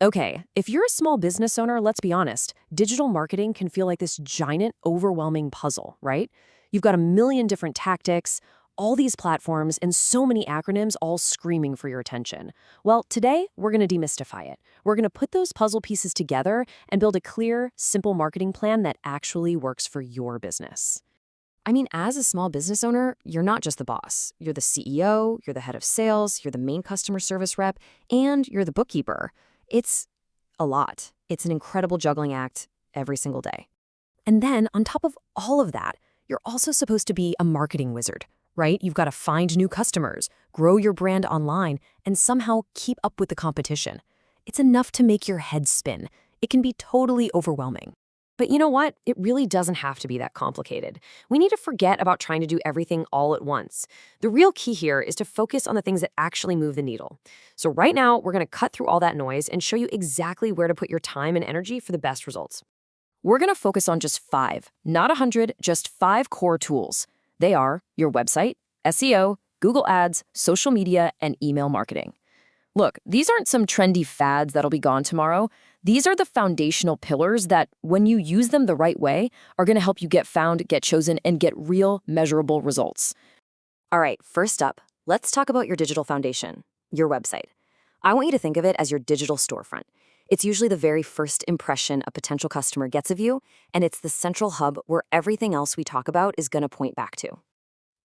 Okay, if you're a small business owner, let's be honest, digital marketing can feel like this giant, overwhelming puzzle, right? You've got a million different tactics, all these platforms, and so many acronyms all screaming for your attention. Well, today, we're going to demystify it. We're going to put those puzzle pieces together and build a clear, simple marketing plan that actually works for your business. I mean, as a small business owner, you're not just the boss. You're the CEO, you're the head of sales, you're the main customer service rep, and you're the bookkeeper. It's a lot. It's an incredible juggling act every single day. And then, on top of all of that, you're also supposed to be a marketing wizard, right? You've got to find new customers, grow your brand online, and somehow keep up with the competition. It's enough to make your head spin. It can be totally overwhelming. But you know what? It really doesn't have to be that complicated. We need to forget about trying to do everything all at once. The real key here is to focus on the things that actually move the needle. So right now, we're going to cut through all that noise and show you exactly where to put your time and energy for the best results. We're going to focus on just 5, not 100, just 5 core tools. They are your website, SEO, Google Ads, social media, and email marketing. Look, these aren't some trendy fads that'll be gone tomorrow. These are the foundational pillars that, when you use them the right way, are going to help you get found, get chosen, and get real, measurable results. All right, first up, let's talk about your digital foundation, your website. I want you to think of it as your digital storefront. It's usually the very first impression a potential customer gets of you, and it's the central hub where everything else we talk about is going to point back to.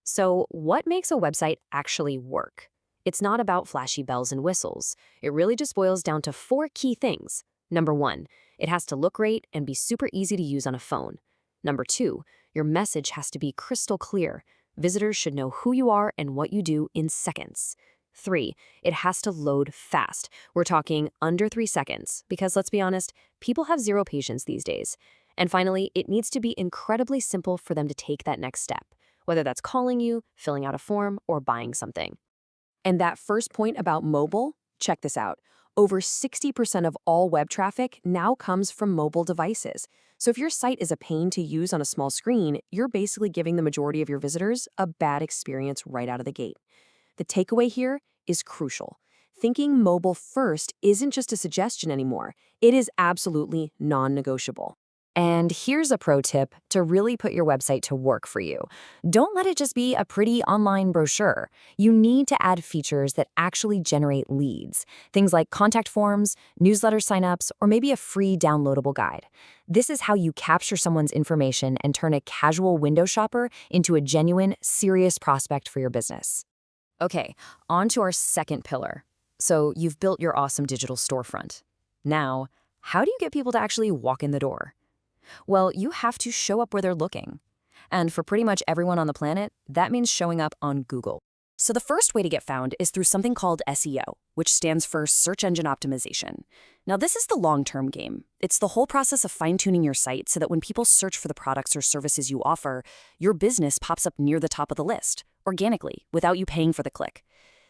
So, what makes a website actually work? It's not about flashy bells and whistles. It really just boils down to 4 key things. Number 1, it has to look great and be super easy to use on a phone. Number 2, your message has to be crystal clear. Visitors should know who you are and what you do in seconds. 3, it has to load fast. We're talking under 3 seconds, because let's be honest, people have zero patience these days. And finally, it needs to be incredibly simple for them to take that next step, whether that's calling you, filling out a form, or buying something. And that first point about mobile, check this out. Over 60% of all web traffic now comes from mobile devices. So if your site is a pain to use on a small screen, you're basically giving the majority of your visitors a bad experience right out of the gate. The takeaway here is crucial. Thinking mobile first isn't just a suggestion anymore. It is absolutely non-negotiable. And here's a pro tip to really put your website to work for you. Don't let it just be a pretty online brochure. You need to add features that actually generate leads. Things like contact forms, newsletter signups, or maybe a free downloadable guide. This is how you capture someone's information and turn a casual window shopper into a genuine, serious prospect for your business. Okay, on to our second pillar. So you've built your awesome digital storefront. Now, how do you get people to actually walk in the door? Well, you have to show up where they're looking. And for pretty much everyone on the planet, that means showing up on Google. So the first way to get found is through something called SEO, which stands for Search Engine Optimization. Now, this is the long-term game. It's the whole process of fine-tuning your site so that when people search for the products or services you offer, your business pops up near the top of the list, organically, without you paying for the click.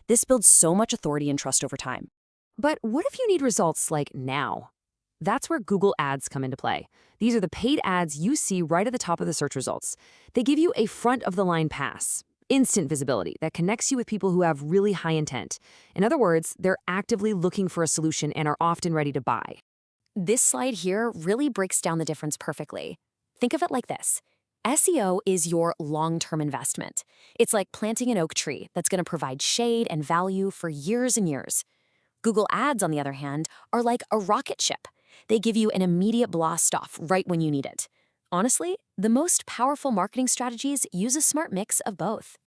This builds so much authority and trust over time. But what if you need results like now? That's where Google Ads come into play. These are the paid ads you see right at the top of the search results. They give you a front-of-the-line pass, instant visibility that connects you with people who have really high intent. In other words, they're actively looking for a solution and are often ready to buy. This slide here really breaks down the difference perfectly. Think of it like this. SEO is your long-term investment. It's like planting an oak tree that's going to provide shade and value for years and years. Google Ads, on the other hand, are like a rocket ship. They give you an immediate blast off right when you need it. Honestly, the most powerful marketing strategies use a smart mix of both.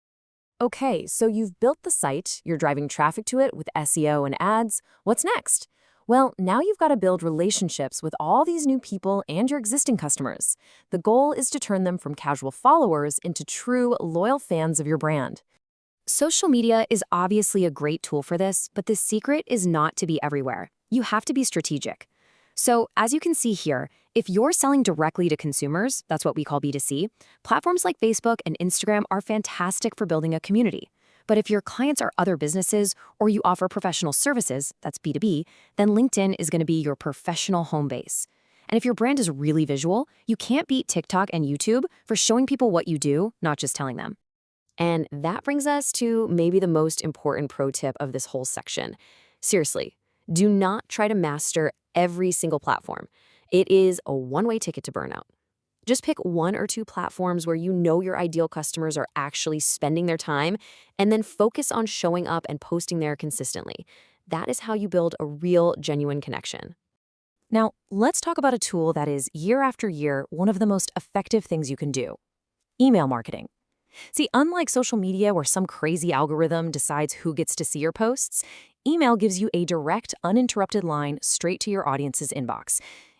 Okay, so you've built the site, you're driving traffic to it with SEO and ads. What's next? Well, now you've got to build relationships with all these new people and your existing customers. The goal is to turn them from casual followers into true, loyal fans of your brand. Social media is obviously a great tool for this, but the secret is not to be everywhere. You have to be strategic. So, as you can see here, if you're selling directly to consumers, that's what we call B2C, platforms like Facebook and Instagram are fantastic for building a community. But if your clients are other businesses or you offer professional services, that's B2B, then LinkedIn is going to be your professional home base. And if your brand is really visual, you can't beat TikTok and YouTube for showing people what you do, not just telling them. And that brings us to maybe the most important pro tip of this whole section. Seriously, Do not try to master every single platform. It is a one-way ticket to burnout. Just pick one or two platforms where you know your ideal customers are actually spending their time, and then focus on showing up and posting there consistently. That is how you build a real, genuine connection. Now, let's talk about a tool that is, year after year, one of the most effective things you can do: email marketing. See, unlike social media where some crazy algorithm decides who gets to see your posts, email gives you a direct, uninterrupted line straight to your audience's inbox.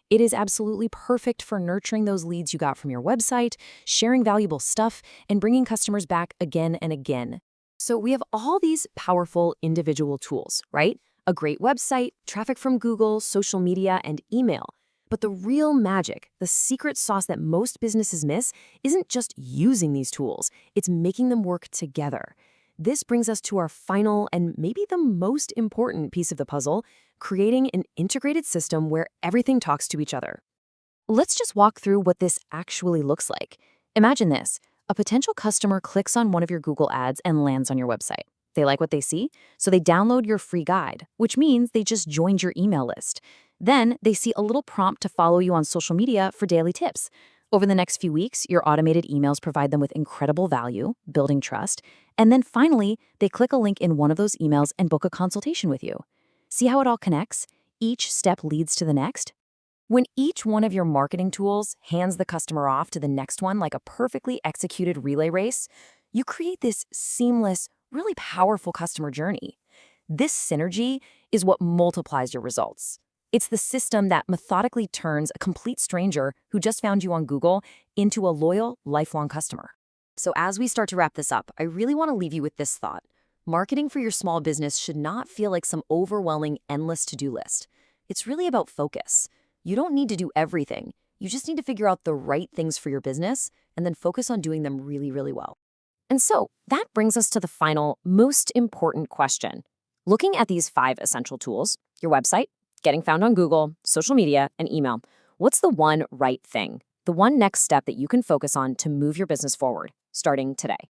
It is absolutely perfect for nurturing those leads you got from your website, sharing valuable stuff, and bringing customers back again and again. So we have all these powerful individual tools, right? A great website, traffic from Google, social media, and email. But the real magic, the secret sauce that most businesses miss, isn't just using these tools, it's making them work together. This brings us to our final and maybe the most important piece of the puzzle: creating an integrated system where everything talks to each other. Let's just walk through what this actually looks like. Imagine this: a potential customer clicks on one of your Google ads and lands on your website. They like what they see, so they download your free guide, which means they just joined your email list. Then they see a little prompt to follow you on social media for daily tips. Over the next few weeks, your automated emails provide them with incredible value, building trust. And then finally, they click a link in one of those emails and book a consultation with you. See how it all connects? Each step leads to the next. When each one of your marketing tools hands the customer off to the next one like a perfectly executed relay race, you create this seamless, really powerful customer journey. This synergy is what multiplies your results. It's the system that methodically turns a complete stranger who just found you on Google into a loyal, lifelong customer. So as we start to wrap this up, I really want to leave you with this thought. Marketing for your small business should not feel like some overwhelming, endless to-do list. It's really about focus. You don't need to do everything. You just need to figure out the right things for your business and then focus on doing them really, really well. And so that brings us to the final, most important question. Looking at these 5 essential tools: your website, getting found on Google, social media, and email, what's the one right thing? The one next step that you can focus on to move your business forward, starting today?